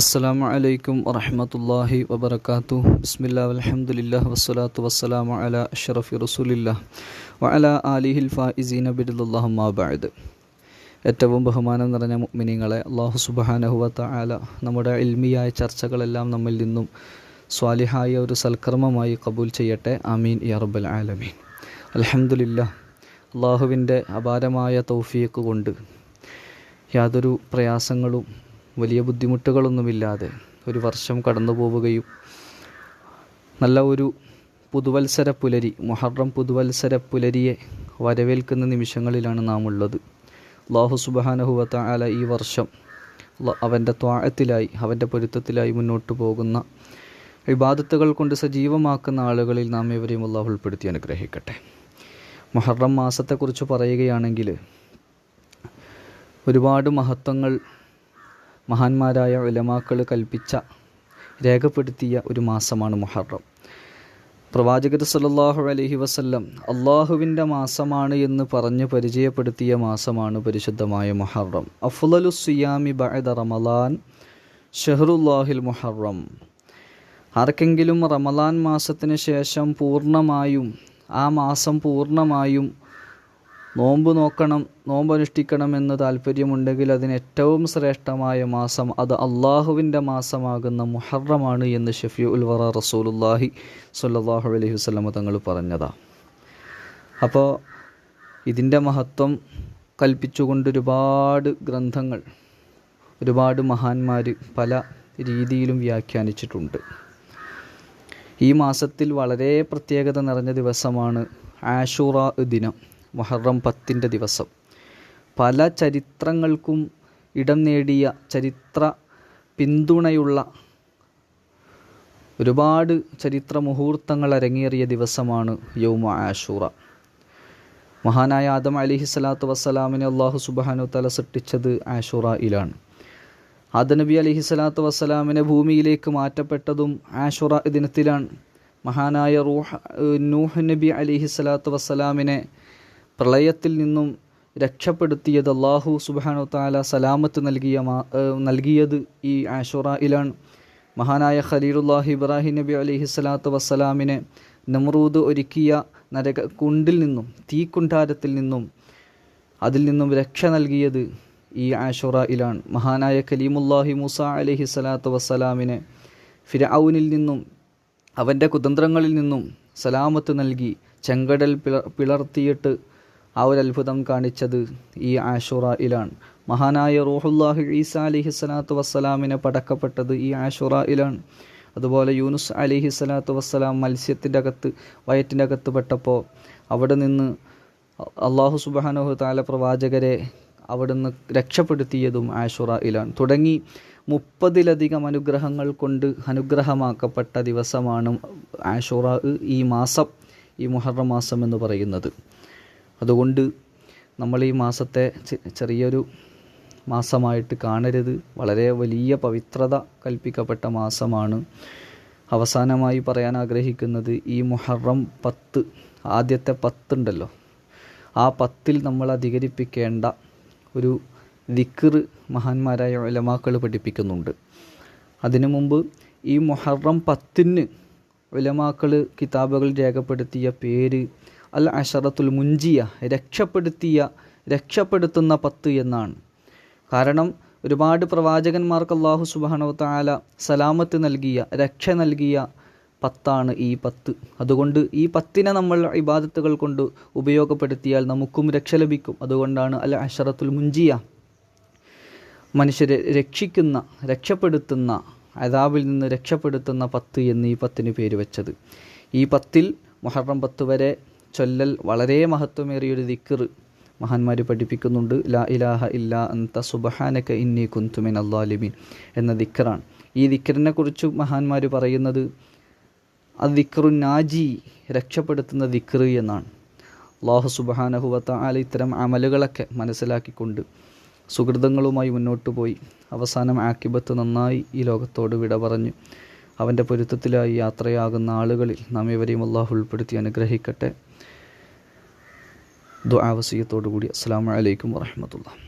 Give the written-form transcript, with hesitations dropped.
അസ്സലാമു അലൈക്കും വറഹ്മത്തുള്ളാഹി വബറകാതുഹു. ബിസ്മില്ലാഹി വൽഹംദുലില്ലാഹി വസ്സലാത്തു വസ്സലാമു അലാ അഷ്റഫി റസൂലില്ലാഹ് വഅലാ ആലിഹിൽ ഫായിസീന ബിറളില്ലാഹി അമ്മാ ബഅദ്. ഏറ്റവും ബഹുമാനം നിറഞ്ഞ മുഅ്മിനീങ്ങളെ, അല്ലാഹു സുബ്ഹാനഹു വ തആല നമ്മുടെ ഇൽമിയായ ചർച്ചകളെല്ലാം നമ്മിൽ നിന്നും സ്വാലിഹായ ഒരു സൽക്കർമ്മമായി കബൂൽ ചെയ്യട്ടെ. ആമീൻ യാ റബ്ബൽ ആലമീൻ. അൽഹംദുലില്ലാഹ്, അല്ലാഹുവിൻ്റെ അപാരമായ തൗഫീഖ് കൊണ്ട് യാതൊരു പ്രയാസങ്ങളും വലിയ ബുദ്ധിമുട്ടുകളൊന്നുമില്ലാതെ ഒരു വർഷം കടന്നു പോവുകയും നല്ല ഒരു പുതുവത്സര പുലരി, മുഹറം പുതുവത്സര പുലരിയെ വരവേൽക്കുന്ന നിമിഷങ്ങളിലാണ് നാം ഉള്ളത്. അല്ലാഹു സുബ്ഹാനഹു വ തആല ഈ വർഷം അവൻ്റെ ത്വാഅത്തിലായി, അവൻ്റെ പൊരുത്തത്തിലായി മുന്നോട്ട് പോകുന്ന ഇബാദത്തുകൾ കൊണ്ട് സജീവമാക്കുന്ന ആളുകളിൽ നാം ഏവരെയും അല്ലാഹു ഉൾപ്പെടുത്തി അനുഗ്രഹിക്കട്ടെ. മുഹറം മാസത്തെക്കുറിച്ച് പറയുകയാണെങ്കിൽ ഒരുപാട് മഹത്വങ്ങൾ മഹാന്മാരായ ഉലമാക്കൾ കൽപ്പിച്ച, രേഖപ്പെടുത്തിയ ഒരു മാസമാണ് മുഹറം. പ്രവാചകർ സല്ലല്ലാഹു അലൈഹി വസല്ലം അള്ളാഹുവിൻ്റെ മാസമാണ് എന്ന് പറഞ്ഞ് പരിചയപ്പെടുത്തിയ മാസമാണ് പരിശുദ്ധമായ മുഹറം. അഫ്ളലു സിയാമി ബഅദ റമളാൻ ഷഹ്റുല്ലാഹിൽ മുഹറം. ആർക്കെങ്കിലും റമളാൻ മാസത്തിന് ശേഷം പൂർണ്ണമായും, ആ മാസം പൂർണ്ണമായും നോമ്പനുഷ്ഠിക്കണമെന്ന് താല്പര്യമുണ്ടെങ്കിൽ അതിന് ഏറ്റവും ശ്രേഷ്ഠമായ മാസം അത് അള്ളാഹുവിൻ്റെ മാസമാകുന്ന മുഹറമാണ് എന്ന് ഷഫീഉൽ വറ റസൂലുള്ളാഹി സ്വല്ലല്ലാഹു അലൈഹി വസല്ലം തങ്ങൾ പറഞ്ഞതാണ്. അപ്പോൾ ഇതിൻ്റെ മഹത്വം കൽപ്പിച്ചുകൊണ്ട് ഒരുപാട് ഗ്രന്ഥങ്ങൾ, ഒരുപാട് മഹാന്മാർ പല രീതിയിലും വ്യാഖ്യാനിച്ചിട്ടുണ്ട്. ഈ മാസത്തിൽ വളരെ പ്രത്യേകത നിറഞ്ഞ ദിവസമാണ് ആശൂറാ ദിനം, മുഹറം 10 ദിവസം. പല ചരിത്രങ്ങൾക്കും ഇടം നേടിയ, ചരിത്ര പിന്തുണയുള്ള ഒരുപാട് ചരിത്ര മുഹൂർത്തങ്ങൾ അരങ്ങേറിയ ദിവസമാണ് യൗമ ആശൂറ. മഹാനായ ആദം അലൈഹിസ്സലാത്തു വസ്സലാമിനെ അല്ലാഹു സുബ്ഹാനഹു തആല സൃഷ്ടിച്ചത് ആശൂറയിലാണ്. ആദം നബി അലൈഹിസ്സലാത്തു വസ്സലാമിനെ ഭൂമിയിലേക്ക് മാറ്റപ്പെട്ടതും ആശൂറ ദിനത്തിലാണ്. മഹാനായ നൂഹ് നബി അലൈഹിസ്സലാത്തു വസ്സലാമിനെ പ്രളയത്തിൽ നിന്നും രക്ഷപ്പെടുത്തിയത് അല്ലാഹു സുബ്ഹാനഹു തആല സലാമത്ത് നൽകിയത് ഈ ആശൂറയിലാണ്. മഹാനായ ഖലീലുല്ലാഹി ഇബ്രാഹിം നബി അലൈഹിസ്സലാത്തു വസ്സലാമിനെ നമ്രൂദ് ഒരുക്കിയ നരകക്കുണ്ടിൽ നിന്നും, തീക്കുണ്ടാരത്തിൽ നിന്നും, അതിൽ നിന്നും രക്ഷ നൽകിയത് ഈ ആശൂറയിലാണ്. മഹാനായ കലീമുല്ലാഹി മൂസ അലൈഹിസ്സലാത്തു വസ്സലാമിനെ ഫിർഔനിൽ നിന്നും, അവൻ്റെ കുതന്ത്രങ്ങളിൽ നിന്നും സലാമത്ത് നൽകി ചെങ്കടൽ പിളർത്തിയിട്ട് ആ ഒരു അത്ഭുതം കാണിച്ചത് ഈ ആശൂറയിലാണ്. മഹാനായ റൂഹുല്ലാഹി ഈസ അലൈഹിസ്സലാത്തു വസ്സലാമിനെ പടക്കപ്പെട്ടത് ഈ ആശൂറയിലാണ്. അതുപോലെ യൂനുസ് അലൈഹിസ്സലാത്തു വസ്സലാം വയറ്റിൻ്റെ അകത്ത് പെട്ടപ്പോൾ അവിടെ നിന്ന് അല്ലാഹു സുബ്ഹാനഹു തആല പ്രവാചകരെ അവിടുന്ന് രക്ഷപ്പെടുത്തിയതും ആശൂറയിലാണ്. തുടങ്ങി 30ലധികം അനുഗ്രഹങ്ങൾ കൊണ്ട് അനുഗ്രഹമാക്കപ്പെട്ട ദിവസമാണ് ആശൂറ, ഈ മാസം, ഈ മുഹറം മാസം എന്ന് പറയുന്നത്. അതുകൊണ്ട് നമ്മൾ ഈ മാസത്തെ ചെറിയൊരു മാസമായിട്ട് കാണരുത്. വളരെ വലിയ പവിത്രത കൽപ്പിക്കപ്പെട്ട മാസമാണ്. അവസാനമായി പറയാൻ ആഗ്രഹിക്കുന്നത്, ഈ മുഹറം 10, ആദ്യത്തെ 10 ഉണ്ടല്ലോ, ആ 10ൽ നമ്മൾ അധികരിപ്പിക്കേണ്ട ഒരു ദിക്ർ മഹാന്മാരായ ഉലമാക്കൾ പഠിപ്പിക്കുന്നുണ്ട്. അതിനു മുമ്പ് ഈ മുഹറം 10-ന് ഉലമാക്കൾ കിതാബുകൾ രേഖപ്പെടുത്തിയ പേര് അൽ അശറത്തുൽ മുൻജിയ, രക്ഷപ്പെടുത്തുന്ന 10 എന്നാണ്. കാരണം ഒരുപാട് പ്രവാചകന്മാർക്ക് അല്ലാഹു സുബ്ഹാനഹു തആല സലാമത്ത് നൽകിയ, രക്ഷ നൽകിയ 10 ഈ 10. അതുകൊണ്ട് ഈ 10നെ നമ്മൾ ഇബാദത്തുകൾ കൊണ്ട് ഉപയോഗപ്പെടുത്തിയാൽ നമുക്കും രക്ഷ ലഭിക്കും. അതുകൊണ്ടാണ് അൽ അശറത്തുൽ മുൻജിയ, മനുഷ്യരെ രക്ഷപ്പെടുത്തുന്ന, അദാബിൽ നിന്ന് രക്ഷപ്പെടുത്തുന്ന 10 എന്ന് ഈ 10ന് പേര് വെച്ചത്. ഈ 10ൽ മുഹറം 10 വരെ ചൊല്ലൽ വളരെ മഹത്വമേറിയൊരു ദിക്ർ മഹാന്മാർ പഠിപ്പിക്കുന്നുണ്ട്. ലാ ഇലാഹ ഇല്ലാ അൻത സുബ്ഹാനക ഇന്നി കുന്തു മിനൽ ളാലിമീൻ എന്ന ദിക്റാണ്. ഈ ദിക്റിനെ കുറിച്ച് മഹാന്മാർ പറയുന്നത് അദ്ദിക്റുൻ നാജി, രക്ഷപ്പെടുത്തുന്ന ദിക്ർ എന്നാണ്. അല്ലാഹു സുബ്ഹാനഹു വ തആല ഇത്തരം അമലുകളൊക്കെ മനസ്സിലാക്കിക്കൊണ്ട് സുഹൃതങ്ങളുമായി മുന്നോട്ട് പോയി അവസാനം ആക്കിബത്ത് നന്നായി ഈ ലോകത്തോട് വിട പറഞ്ഞ് അവൻ്റെ പൊരുത്തത്തിലായി യാത്രയാകുന്ന ആളുകളിൽ നാം ഇവരെയും അല്ലാഹു ഉൾപ്പെടുത്തി അനുഗ്രഹിക്കട്ടെ. ദുആ വസിയത്തോടു കൂടി അസ്സലാമു അലൈക്കും വറഹ്മത്തുള്ളാഹി.